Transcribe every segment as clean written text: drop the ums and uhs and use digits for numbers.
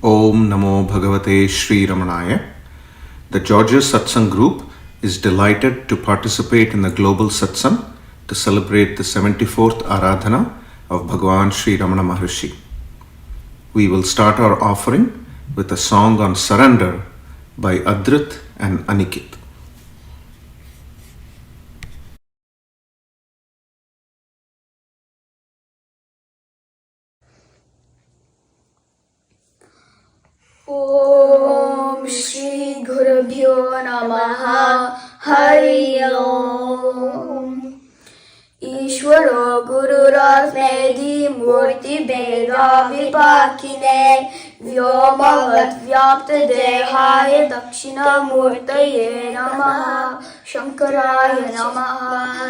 Om Namo Bhagavate Sri Ramanaya. The Georgia's Satsang group is delighted to participate in the global Satsang to celebrate the 74th Aradhana of Bhagavan Sri Ramana Maharshi. We will start our offering with a song on surrender by Adrit and Aniket. Om Shri Gurubhyo Namaha Hari Om Ishvaro Gururasmedi Murti Beda Vipakine Vyomavat Vyapta Dehaya Dakshina Murtaye Namaha Shankaraya Namaha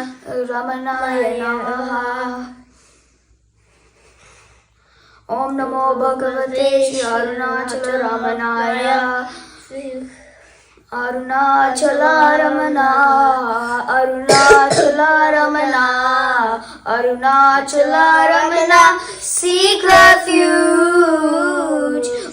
Ramanaya Namaha Om Namo Bhagavate Shri Arunachala Ramanaya Arunachala Ramana Arunachala Ramana Arunachala Ramana Seek refuge,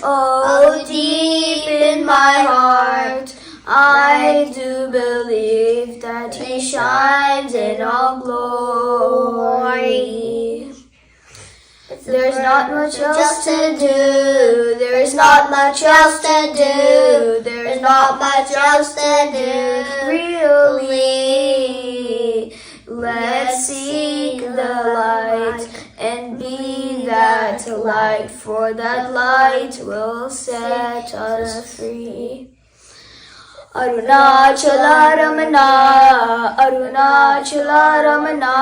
oh deep in my heart I do believe that He shines in all glory. There's not much else to do, there's not much else to do, there's not much else to do, really. Let's seek the light and be that light, for that light will set us free. Arunachala Ramana, Arunachala Ramana,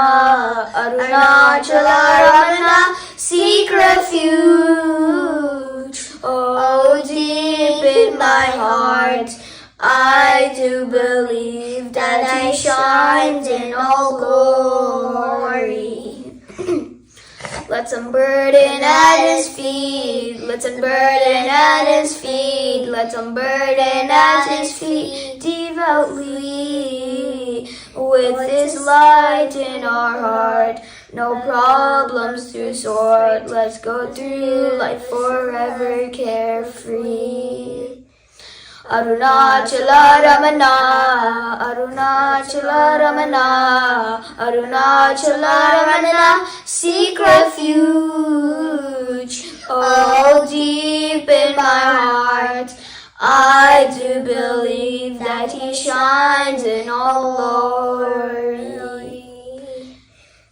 Arunachala Ramana, seek refuge, oh deep in my heart, I do believe that He shines in all glory. Let's unburden at His feet, let's unburden at His feet, let's unburden at His feet devoutly. With His light in our heart, no problems to sort, let's go through life forever carefree. Arunachala Ramana, Arunachala Ramana, Arunachala Ramana, seek refuge, oh deep in my heart, I do believe that He shines in all glory,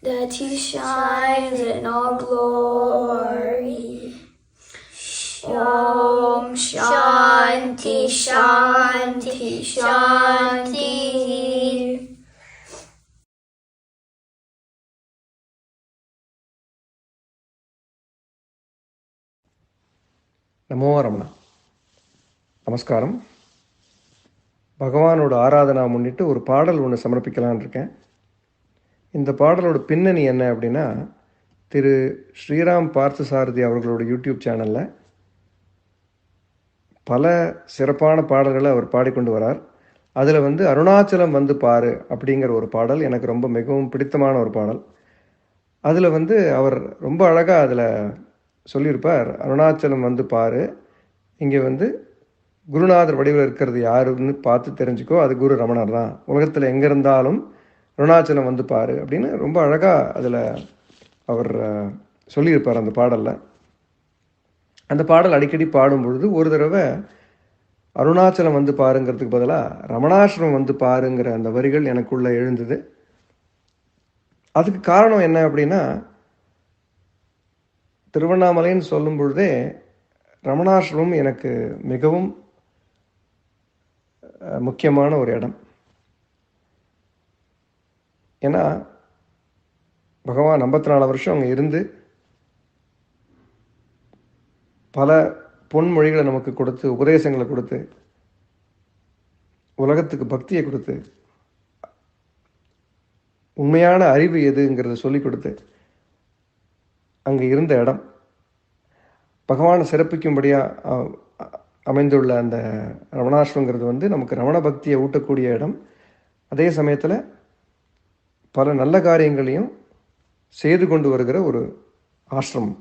that He shines in all glory. Om Shanti Shanti Shanti. நமோ ரமணா. நமஸ்காரம். பகவானோட ஆராதனா முன்னிட்டு ஒரு பாடல் ஒன்று சமர்ப்பிக்கலான் இருக்கேன். இந்த பாடலோட பின்னணி என்ன அப்படின்னா, திரு ஸ்ரீராம் பார்த்தசாரதி அவர்களோட யூடியூப் சேனலில் பல சிறப்பான பாடல்களை அவர் பாடிக்கொண்டு வரார். அதில் அருணாச்சலம் வந்து பாரு அப்படிங்கிற ஒரு பாடல் எனக்கு ரொம்ப மிகவும் பிடித்தமான ஒரு பாடல். அதில் அவர் ரொம்ப அழகாக அதில் சொல்லியிருப்பார், அருணாச்சலம் வந்து பாரு, இங்கே குருநாதர் வடிவில் இருக்கிறது யாருன்னு பார்த்து தெரிஞ்சுக்கோ, அது குரு ரமணர் தான், உலகத்தில் எங்கே இருந்தாலும் அருணாச்சலம் வந்து பாரு அப்படின்னு ரொம்ப அழகாக அதில் அவர் சொல்லியிருப்பார் அந்த பாடலில். அந்த பாடல் அடிக்கடி பாடும் பொழுது ஒரு தடவை அருணாச்சலம் வந்து பாருங்கிறதுக்கு பதிலாக ரமணாசிரமம் வந்து பாருங்கிற அந்த வரிகள் எனக்குள்ளே எழுந்தது. அதுக்கு காரணம் என்ன அப்படின்னா, திருவண்ணாமலைன்னு சொல்லும் பொழுதே ரமணாசிரமம் எனக்கு மிகவும் முக்கியமான ஒரு இடம். ஏன்னா பகவான் 54 வருஷம் அங்கே இருந்து பல பொன்மொழிகளை நமக்கு கொடுத்து, உபதேசங்களை கொடுத்து, உலகத்துக்கு பக்தியை கொடுத்து, உண்மையான அறிவு எதுங்கிறத சொல்லி கொடுத்து அங்கே இருந்த இடம், பகவானை சிறப்பிக்கும்படியாக அமைந்துள்ள அந்த ரமணாசிரமங்கிறது நமக்கு ரமண பக்தியை ஊட்டக்கூடிய இடம். அதே சமயத்தில் பல நல்ல காரியங்களையும் செய்து கொண்டு வருகிற ஒரு ஆசிரமம்.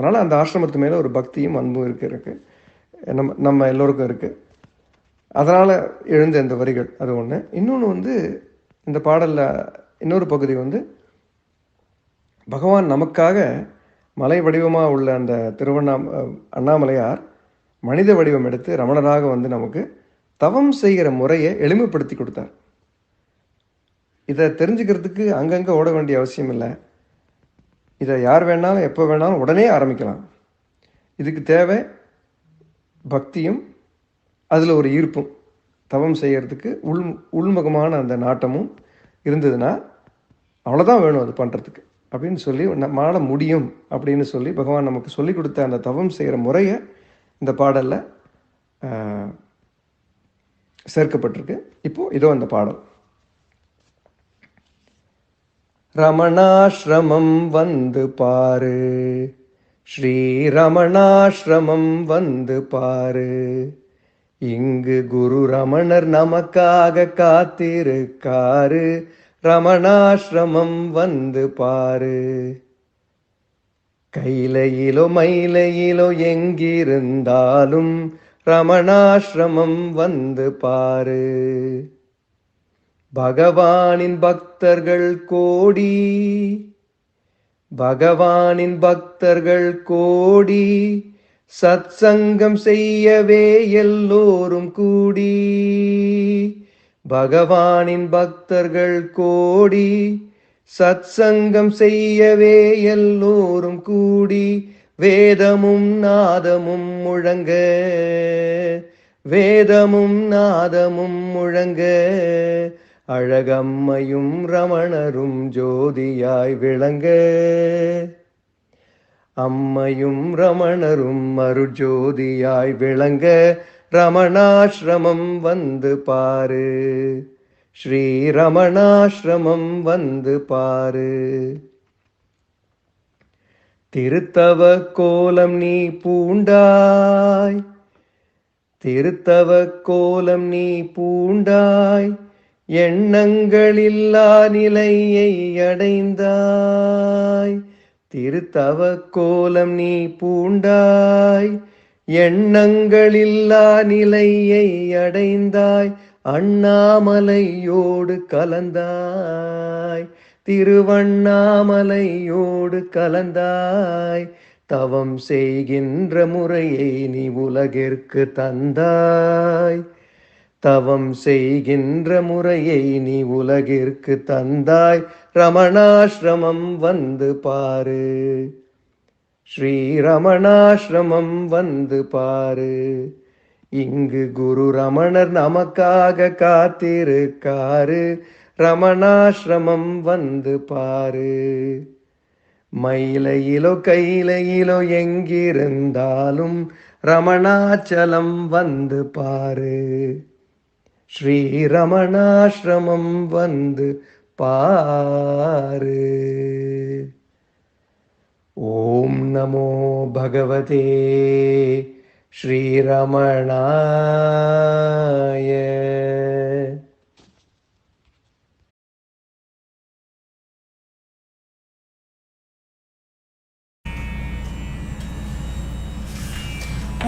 அதனால் அந்த ஆசிரமத்து மேலே ஒரு பக்தியும் அன்பும் இருக்கு நம்ம எல்லோருக்கும் இருக்குது. அதனால் எழுந்த இந்த வரிகள் அது ஒன்று. இன்னொன்று வந்து இந்த பாடலில் இன்னொரு பகுதி வந்து பகவான் நமக்காக மலை வடிவமாக உள்ள அந்த அண்ணாமலையார் மனித வடிவம் எடுத்து ரமணராக வந்து நமக்கு தவம் செய்கிற முறையை எளிமைப்படுத்தி கொடுத்தார். இதை தெரிஞ்சுக்கிறதுக்கு அங்கங்கே ஓட வேண்டிய அவசியம் இல்லை. இதை யார் வேணாலும் எப்போ வேணாலும் உடனே ஆரம்பிக்கலாம். இதுக்கு தேவை பக்தியும் அதில் ஒரு ஈர்ப்பும், தவம் செய்கிறதுக்கு உள்முகமான அந்த நாட்டமும் இருந்ததுன்னா அவ்வளோதான் வேணும் அது பண்ணுறதுக்கு அப்படின்னு சொல்லி நம்மளால் முடியும் அப்படின்னு சொல்லி பகவான் நமக்கு சொல்லி கொடுத்த அந்த தவம் செய்கிற முறையை இந்த பாடலில் சேர்க்கப்பட்டிருக்கு. இப்போது இதோ இந்த பாடல். ரமணாஸ்ரமம் வந்து பாரு, ஸ்ரீ ரமணாஸ்ரமம் வந்து பாரு, இங்கு குரு ரமணர் நமக்காக காத்திருக்காரு, ரமணாஸ்ரமம் வந்து பாரு. கைலையிலோ மயிலையிலோ எங்கிருந்தாலும் ரமணாஸ்ரமம் வந்து பாரு. பகவானின் பக்தர்கள் கோடி, பகவானின் பக்தர்கள் கோடி, சத்சங்கம் செய்யவே எல்லோரும் கூடி. பகவானின் பக்தர்கள் கோடி, சத்சங்கம் செய்யவே எல்லோரும் கூடி. வேதமும் நாதமும் முழங்க, வேதமும் நாதமும் முழங்க, அழகம்மையும் ரமணரும் ஜோதியாய் விளங்க. அம்மையும் ரமணரும் அருஜோதியாய் விளங்க, ரமணாஸ்ரமம் வந்து பாரு, ஸ்ரீ ரமணாஸ்ரமம் வந்து பாரு. திருத்தவ கோலம் நீ பூண்டாய், திருத்தவ கோலம் நீ பூண்டாய், எண்ணங்களில்லா நிலையை அடைந்தாய். திருத்தவ கோலம் நீ பூண்டாய், எண்ணங்களில்லா நிலையை அடைந்தாய். அண்ணாமலையோடு கலந்தாய், திருவண்ணாமலையோடு கலந்தாய். தவம் செய்கின்ற முறையை நீ உலகிற்கு தந்தாய், தவம் செய்கின்ற முறையை நீ உலகிற்கு தந்தாய். ரமணாஸ்ரமம் வந்து பாரு, ஸ்ரீ ரமணாஸ்ரமம் வந்து பாரு, இங்கு குரு ரமணர் நமக்காக காத்திருக்காரு, ரமணாஸ்ரமம் வந்து பாரு. மயிலையிலோ கைலையிலோ எங்கிருந்தாலும் ரமணாச்சலம் வந்து பாரு, ஸ்ரீ ரமணாஸ்ரமம் வந்து பாரு. ஓம் நமோ பகவதே ஸ்ரீரமணாய.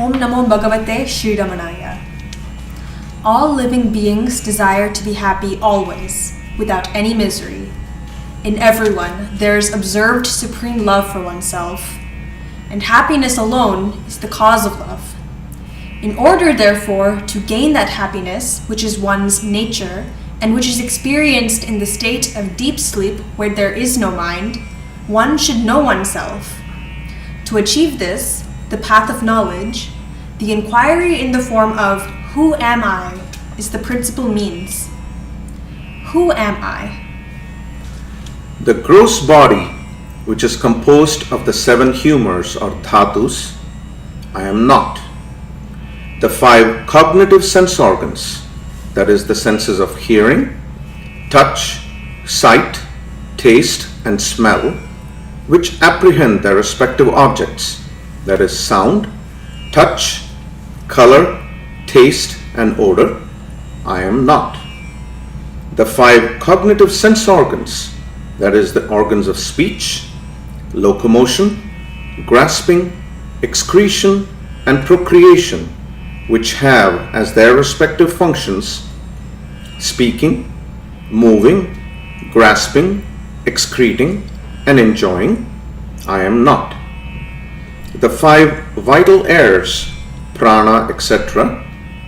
Om Namo Bhagavate Sri Ramanaya. All living beings desire to be happy always, without any misery. In everyone, there is observed supreme love for oneself, and happiness alone is the cause of love. In order, therefore, to gain that happiness, which is one's nature, and which is experienced in the state of deep sleep where there is no mind, one should know oneself. To achieve this, the path of knowledge, the inquiry in the form of "Who am I?" is the principal means. Who am I? The gross body, which is composed of the 7 humors or dhatus, I am not. The 5 cognitive sense organs, that is the senses of hearing, touch, sight, taste, and smell, which apprehend their respective objects, that is sound, touch, color, taste, and odor, I am not. The 5 cognitive sense organs, that is the organs of speech, locomotion, grasping, excretion, and procreation, which have as their respective functions speaking, moving, grasping, excreting, and enjoying, I am not. The 5 vital airs, prana, etc.,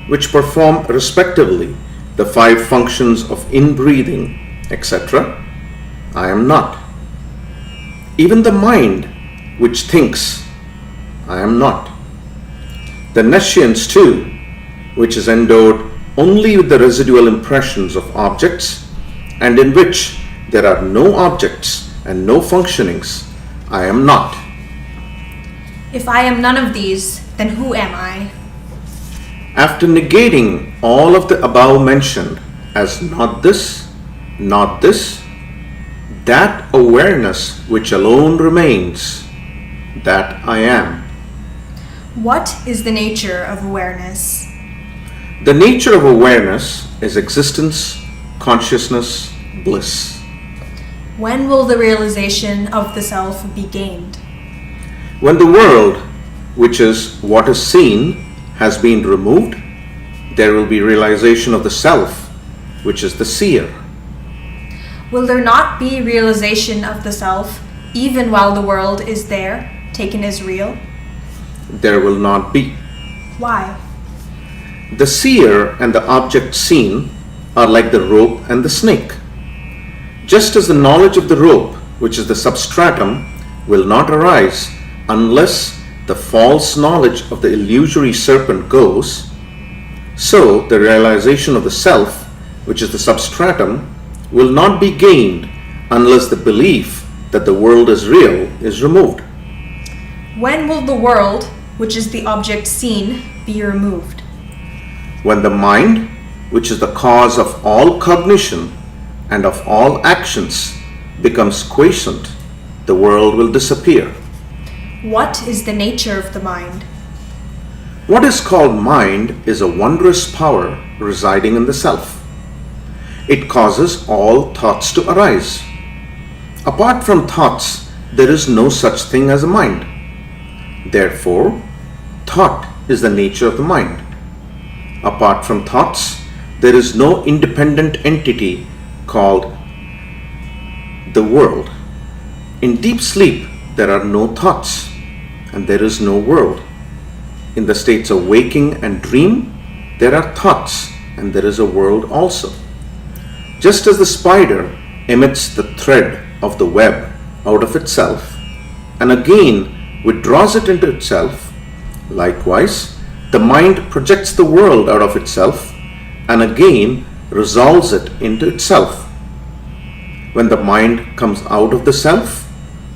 which perform respectively the 5 functions of inbreathing, etc., I am not. Even the mind which thinks, I am not. The nescience too, which is endowed only with the residual impressions of objects and in which there are no objects and no functionings, I am not. If I am none of these, then who am I? After negating all of the above mentioned as not this, that awareness which alone remains, that I am. What is the nature of awareness? The nature of awareness is existence, consciousness, bliss. When will the realization of the self be gained? When the world, which is what is seen, has been removed, there will be realization of the self, which is the seer. Will there not be realization of the self even while the world is there, taken as real? There will not be. Why? The seer and the object seen are like the rope and the snake. Just as the knowledge of the rope, which is the substratum, will not arise unless the false knowledge of the illusory serpent goes, so the realization of the self, which is the substratum, will not be gained unless the belief that the world is real is removed. When will the world, which is the object seen, be removed? When the mind, which is the cause of all cognition and of all actions, becomes quiescent, the world will disappear. What is the nature of the mind? What is called mind is a wondrous power residing in the self. It causes all thoughts to arise. Apart from thoughts, there is no such thing as a mind. Therefore, thought is the nature of the mind. Apart from thoughts, there is no independent entity called the world. In deep sleep, there are no thoughts and there is no world. In the states of waking and dream, there are thoughts and there is a world also. Just as the spider emits the thread of the web out of itself and again withdraws it into itself, likewise, the mind projects the world out of itself and again resolves it into itself. When the mind comes out of the self,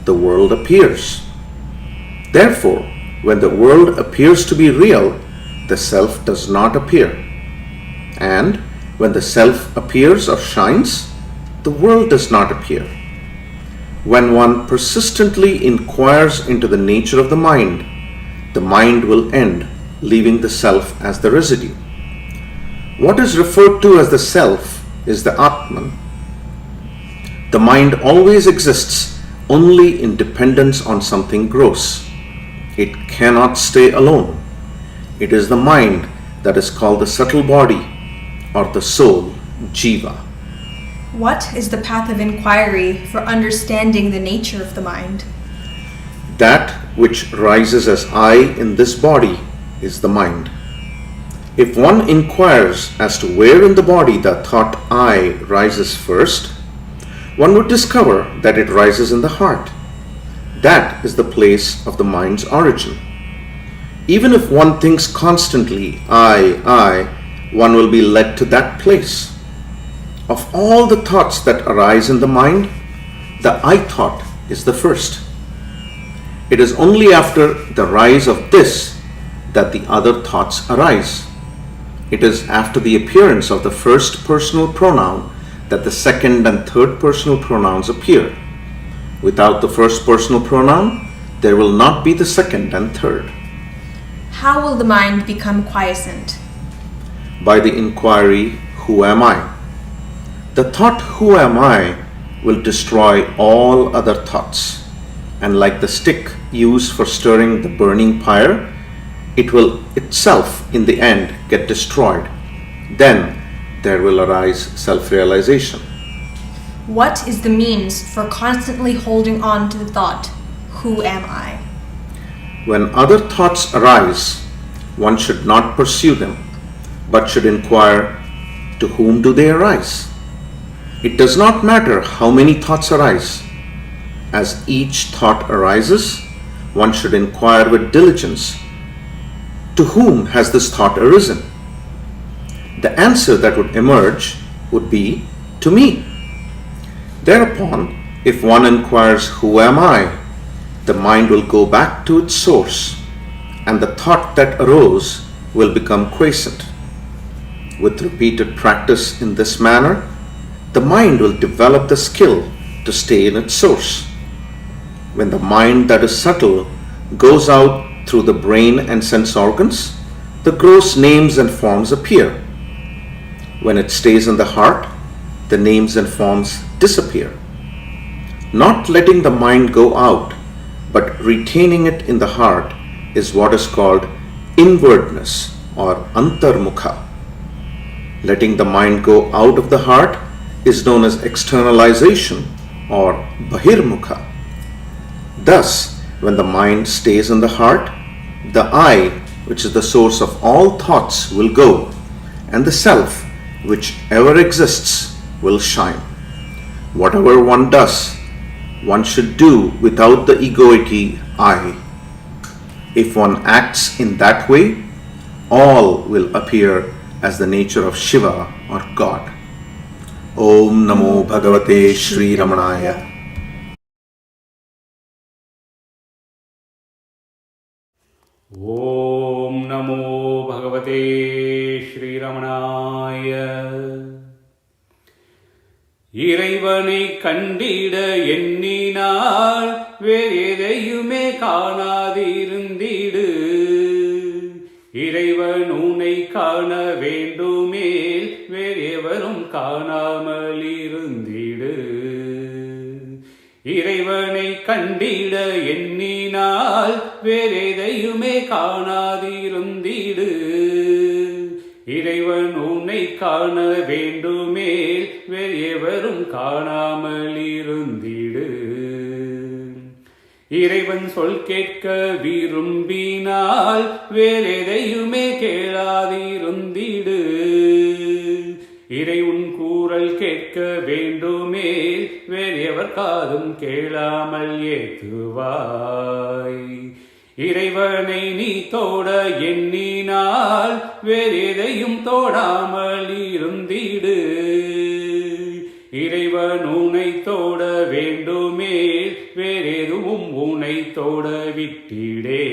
the world appears. Therefore, when the world appears to be real, the self does not appear. And when the self appears or shines, the world does not appear. When one persistently inquires into the nature of the mind will end, leaving the self as the residue. What is referred to as the self is the Atman. The mind always exists only in dependence on something gross. It cannot stay alone. It is the mind that is called the subtle body or the soul, Jiva. What is the path of inquiry for understanding the nature of the mind? That which rises as I in this body is the mind. If one inquires as to where in the body the thought I rises first, one would discover that it rises in the heart. That is the place of the mind's origin. Even if one thinks constantly, I, one will be led to that place. Of all the thoughts that arise in the mind, the I thought is the first. It is only after the rise of this that the other thoughts arise. It is after the appearance of the first personal pronoun that the second and third personal pronouns appear. Without the first personal pronoun, there will not be the second and third. How will the mind become quiescent? By the inquiry, who am I? The thought, who am I, will destroy all other thoughts, and like the stick use for stirring the burning pyre, it will itself in the end get destroyed. Then there will arise self-realization. What is the means for constantly holding on to the thought, who am I? When other thoughts arise, one should not pursue them, but should inquire, to whom do they arise? It does not matter how many thoughts arise. As each thought arises, one should inquire with diligence, to whom has this thought arisen? The answer that would emerge would be, to me. Thereupon, if one inquires, who am I? The mind will go back to its source, and the thought that arose will become quiescent. With repeated practice in this manner, the mind will develop the skill to stay in its source. When the mind that is subtle goes out through the brain and sense organs, the gross names and forms appear. When it stays in the heart, the names and forms disappear. Not letting the mind go out, but retaining it in the heart is what is called inwardness or antarmukha. Letting the mind go out of the heart is known as externalization or bahirmukha. Thus, when the mind stays in the heart, the I, which is the source of all thoughts, will go, and the self, which ever exists, will shine. Whatever one does, one should do without the egoic I. If one acts in that way, all will appear as the nature of Shiva or God. Om Namo Bhagavate Sri Ramanaya. ஓம் நமோ பகவதே ஸ்ரீரமணாய. இறைவனை கண்டிட எண்ணினால் வேறெதையுமே காணாதிருந்திடு. இறைவன் உன்னை காண வேண்டுமேல் வேறெவரும் காணாமல் இருந்திடு. இறைவனை கண்டிட எண்ணினால் வேறெதையுமே காணாதிருந்திடு. இறைவன் உன்னை காண வேண்டுமேல் வேறெவரும் காணாமல் இருந்திடு. இறைவன் சொல் கேட்க விரும்பினால் வேறெதையுமே கேளாதிருந்திடு. இறை உன் கூறல் கேட்க வேண்டுமேல் வேறெவர் காதும் கேளாமல் ஏத்துவாய். இறைவனை நீ தோட எண்ணினால் வேறெதையும் தோடாமல் இருந்திடு. இறைவன் உன்னை தோட வேண்டுமேல் வேறெதுவும் உன்னை தோட விட்டிடே.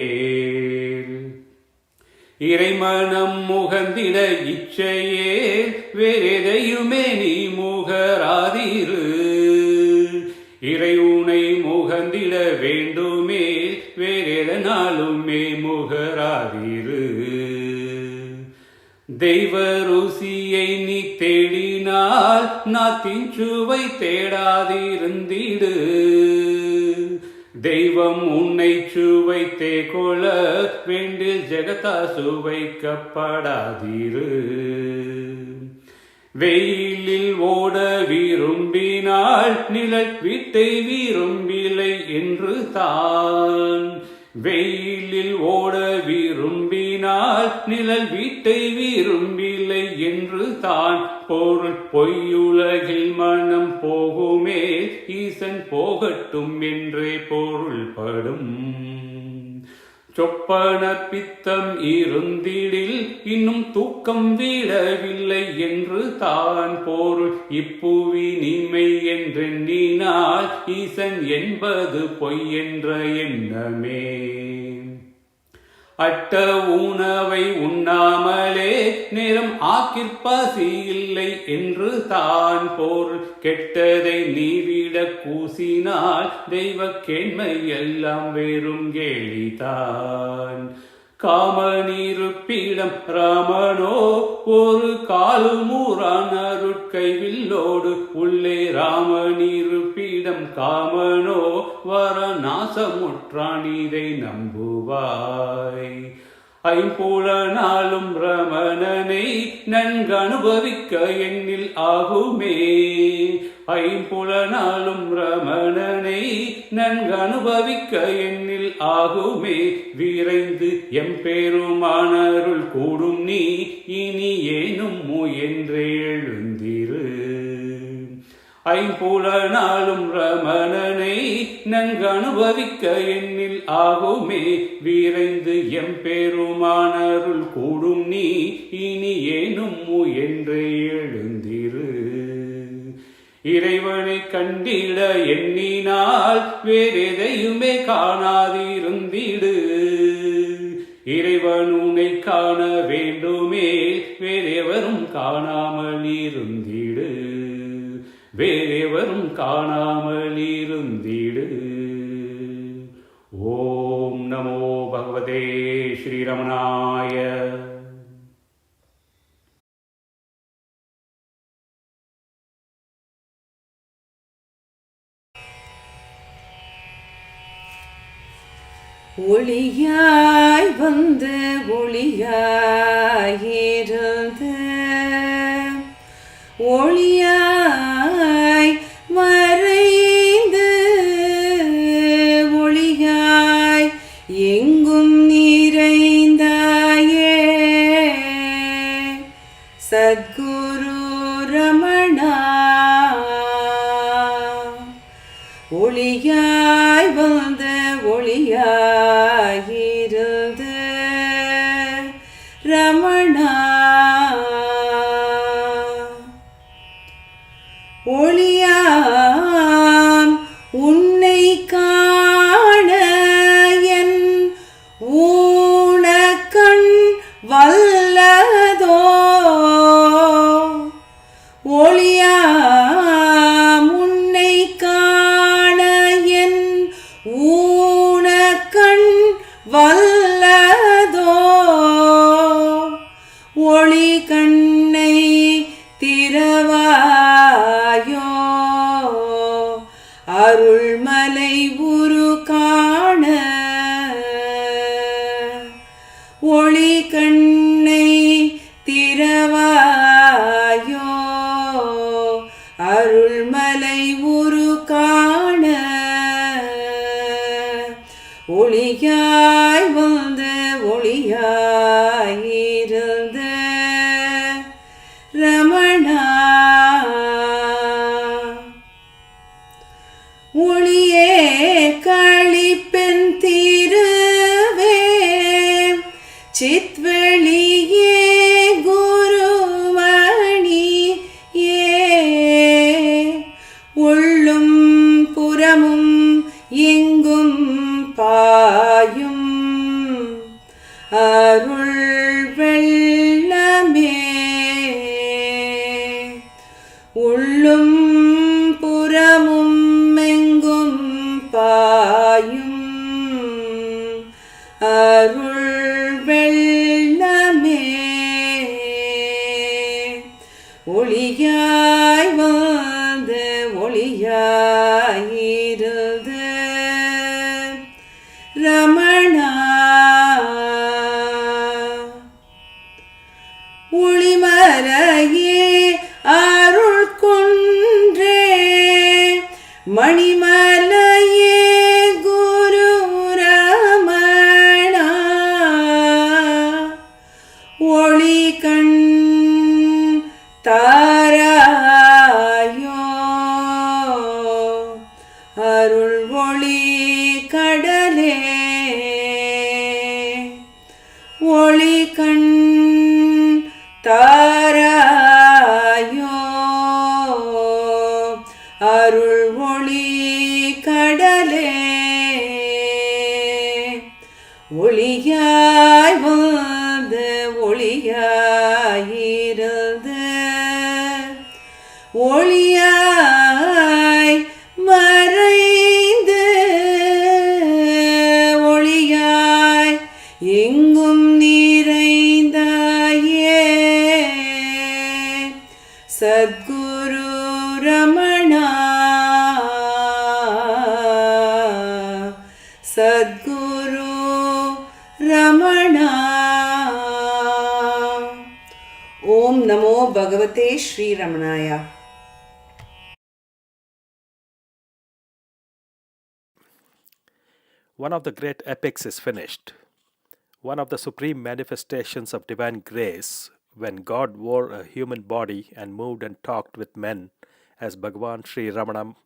இறைமனம் முகந்திட இச்சையே வேறெதையுமே நீ முகராதிரு. இறை உனை முகந்திட வேண்டுமேல் வேறெதனாலுமே முகராதிரு. தெய்வ ருசியை நீ தேடினால் நாத்தின் சுவை தேடாதிருந்திடு. தெய்வம் உன்னை சுவைத்தே கொள்ள வேண்டில் ஜெகத்தா சுவைக்கப்படாதிரு. வெயிலில் ஓட விரும்பினால் நிழல் வீட்டை விரும்பிலை என்று தான். வெயிலில் ஓட விரும்பினால் நிழல் வீட்டை விரும்பிலை என்று தான். பொருள் பொய்யுலகில் மனம் போகுமே ஈசன் போகட்டும் என்றே பொருள்படும். சொப்பன பித்தம் இருந்திடில் இன்னும் தூக்கம் விடவில்லை என்று தான் பொருள். இப்புவி நீமை என்றெண்ணினால் ஈசன் என்பது பொய் என்ற எண்ணமே. அட்ட உணவை உண்ணாமலே நேரம் ஆக்கிற்பசி இல்லை என்று தான் பொருள். கெட்டதை நீவிட கூசினால் தெய்வ கேண்மை எல்லாம் வெறும் கேலிதான். காமனிருப்பிடம் ராமனோ ஒரு காலுமூரான் அருட்கைவில்லோடு உள்ளே ராமனிருப்பிடம் காமனோ வரநாசமுற்றான் இதை நம்புவாய். ஐம்புலனாலும் ரமணனை நன்கனுபவிக்க எண்ணில் ஆகுமே. ஐம்புலனாலும் ரமணனை நன்கனுபவிக்க எண்ணில் ஆகுமே. விரைந்து எம்பெருமானருள் கூடும் நீ இனி ஏனும் முயன்றே எழுந்திரு. ஐம்புலனாலும் ரமணனை நன்கனுபவிக்க எண்ணில் ஆகுமே. விரைந்து எம்பெருமானருள் கூடும் நீ இனி ஏனும் முயன்றே எழுந்திரு. இறைவனை கண்டிட எண்ணினால் வேறெதையுமே காணாதிருந்திடு. இறைவன் உன்னை காண வேண்டுமே வேறெவரும் காணாமல் இருந்திடு. வேறெவரும் காணாமல் இருந்திடு. ஓம் நமோ பகவதே ஸ்ரீரமணாய. ஒளியாய் வந்து ஒளியாயிருந்து ஒளியாய் மறைந்து ஒளியாய் எங்கும் நிறைந்தாயே சத்குரு ரமணா. ஒளியாய் வந்து ஒளியாயிருந்து ரமணா. ஒளியாம் உன்னை காண என் ஊனக்கண் வல்லதோ. ஒளியாம் உன்னை காண என் ஊனக்கண் வல்லதோ. ஒளி கண்ணை திறவாயோ அருள்மலை உரு காண. ஒளி கண்ணை திறவாயோ அருள்மலை உரு காண. ஒளியாய் வந்து ஒளியாயிருந்து ரமணா. ஒளியே களிப்பெண் தீருவே சித்வெளியே குருமணி ஏ. உள்ளும் புறமும் எங்கும் பாயும் அருள் வெள்ளமே. உள்ளும் புறமும் எங்கும் பாயும் அருள் வெள்ளமே. ஒளியாய் வந்து ஒளியாயிருந்து ரமணா. ஒளிமலையே அருள் கொன்றே மணிமலையே குரு ரமணா. ஒளி கண் தாராயோ அருள் ஒளி கடலே. ஒளி கண் தாராயோ அருள் ஒளி கடலே. ஒளியாய் வந்து ஒளியாயிருந்து ஒளியாய் மறைந்து ஒளியாய் எங்கும் Om Namo Bhagavate Sri Ramanaya. One of the great epics is finished. One of the supreme manifestations of divine grace, when God wore a human body and moved and talked with men, as Bhagavan Sri Ramana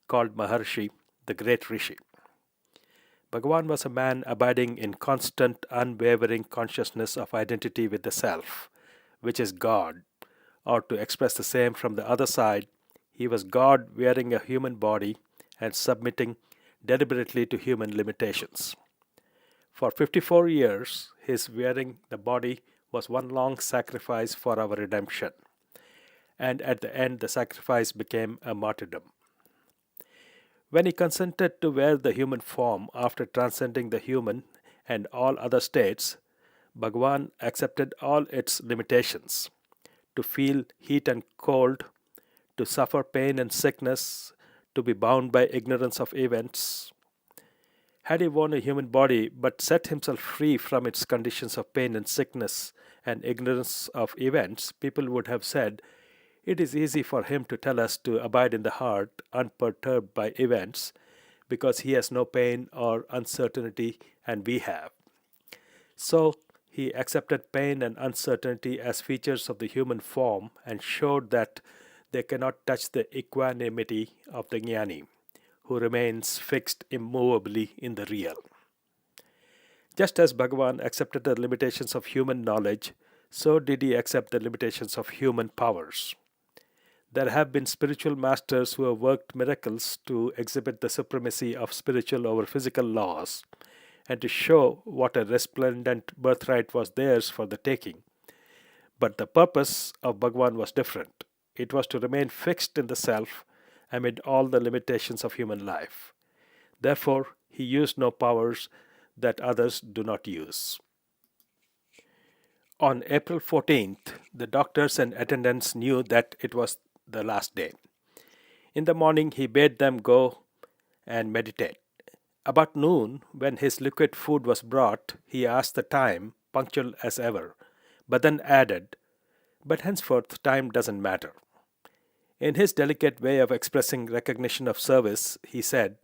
called Maharshi, the great Rishi. Bhagavan was a man abiding in constant, unwavering consciousness of identity with the Self, which is God, or to express the same from the other side, he was God wearing a human body and submitting deliberately to human limitations. For 54 years, his wearing the body was one long sacrifice for our redemption, and at the end, the sacrifice became a martyrdom. When he consented to wear the human form after transcending the human and all other states, Bhagavan accepted all its limitations to feel heat and cold, to suffer pain and sickness, to be bound by ignorance of events. Had he worn a human body but set himself free from its conditions of pain and sickness and ignorance of events, people would have said, it is easy for him to tell us to abide in the heart, unperturbed by events, because he has no pain or uncertainty and we have. So he accepted pain and uncertainty as features of the human form and showed that they cannot touch the equanimity of the jnani, who remains fixed immovably in the real. Just as Bhagavan accepted the limitations of human knowledge, so did he accept the limitations of human powers. There have been spiritual masters who have worked miracles to exhibit the supremacy of spiritual over physical laws and to show what a resplendent birthright was theirs for the taking. But the purpose of Bhagavan was different. It was to remain fixed in the self amid all the limitations of human life. Therefore, he used no powers that others do not use. On April 14th, the doctors and attendants knew that it was the last day. In the morning, he bade them go and meditate. About noon, when his liquid food was brought, he asked the time, punctual as ever, but then added, but henceforth time doesn't matter. In his delicate way of expressing recognition of service, he said,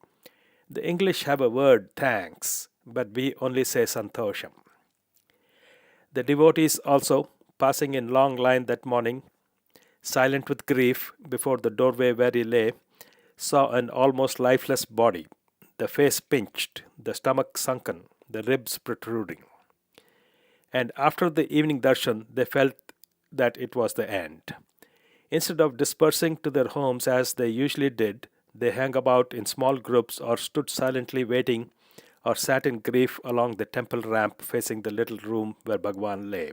the English have a word, thanks, but we only say santosham. The devotees also, passing in long line that morning, silent with grief before the doorway where he lay, saw an almost lifeless body, the face pinched, the stomach sunken, the ribs protruding. And after the evening darshan, they felt that it was the end. Instead of dispersing to their homes as they usually did, they hung about in small groups or stood silently waiting or sat in grief along the temple ramp facing the little room where Bhagavan lay.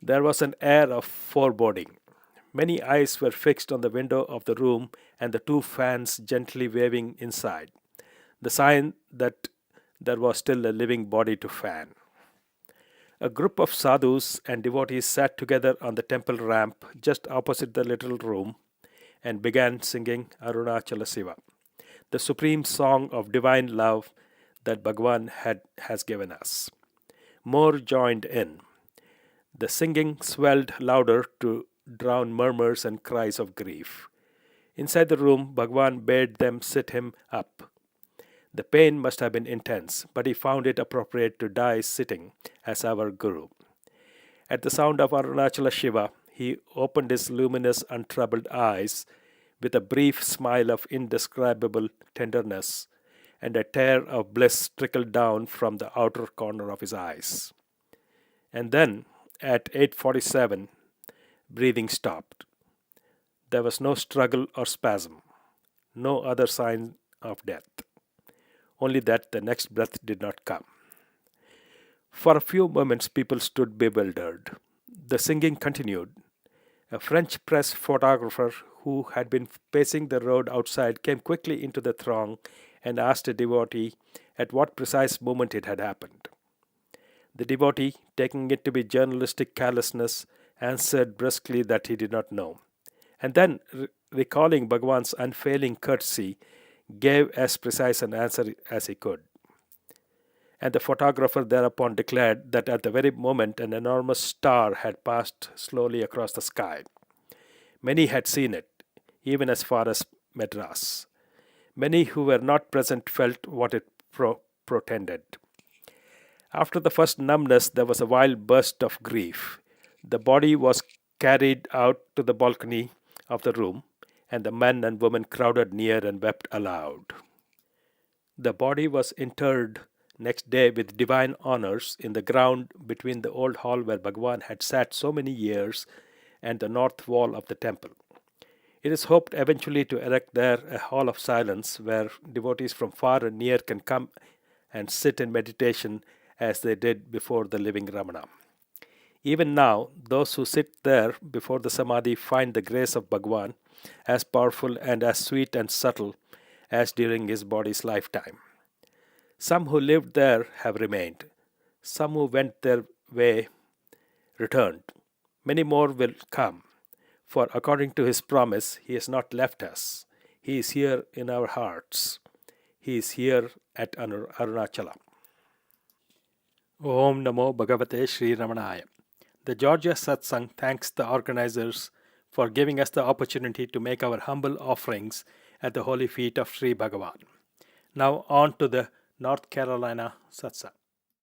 There was an air of foreboding. Many eyes were fixed on the window of the room and the two fans gently waving inside, the sign that there was still a living body to fan. A group of sadhus and devotees sat together on the temple ramp just opposite the little room and began singing Arunachala Siva, the supreme song of divine love that Bhagavan has given us. More joined in. The singing swelled louder to drown murmurs and cries of grief. Inside the room, Bhagavan bade them sit him up. The pain must have been intense, but he found it appropriate to die sitting as our Guru. At the sound of Arunachala Shiva, he opened his luminous, untroubled eyes with a brief smile of indescribable tenderness, and a tear of bliss trickled down from the outer corner of his eyes. And then, at 8:47, breathing stopped. There was no struggle or spasm, no other sign of death, only that the next breath did not come. For a few moments, people stood bewildered. The singing continued. A French press photographer who had been pacing the road outside came quickly into the throng and asked a devotee at what precise moment it had happened. The devotee, taking it to be journalistic carelessness, answered brusquely that he did not know, and then, recalling Bhagavan's unfailing courtesy, gave as precise an answer as he could. and the photographer thereupon declared that at the very moment an enormous star had passed slowly across the sky. Many had seen it, even as far as Madras. Many who were not present felt what it portended. After the first numbness, there was a wild burst of grief. The body was carried out to the balcony of the room, and the men and women crowded near and wept aloud. The body was interred next day with divine honors in the ground between the old hall where Bhagavan had sat so many years and the north wall of the temple. It is hoped eventually to erect there a hall of silence where devotees from far and near can come and sit in meditation as they did before the living Ramana. Even now, those who sit there before the Samadhi find the grace of Bhagavan as powerful and as sweet and subtle as during his body's lifetime. Some who lived there have remained. Some who went their way returned. Many more will come, for according to his promise, he has not left us. He is here in our hearts. He is here at Arunachala. Om Namo Bhagavate Sri Ramanaya. The Georgia Satsang thanks the organizers for giving us the opportunity to make our humble offerings at the holy feet of Sri Bhagavan. Now on to the North Carolina Satsang.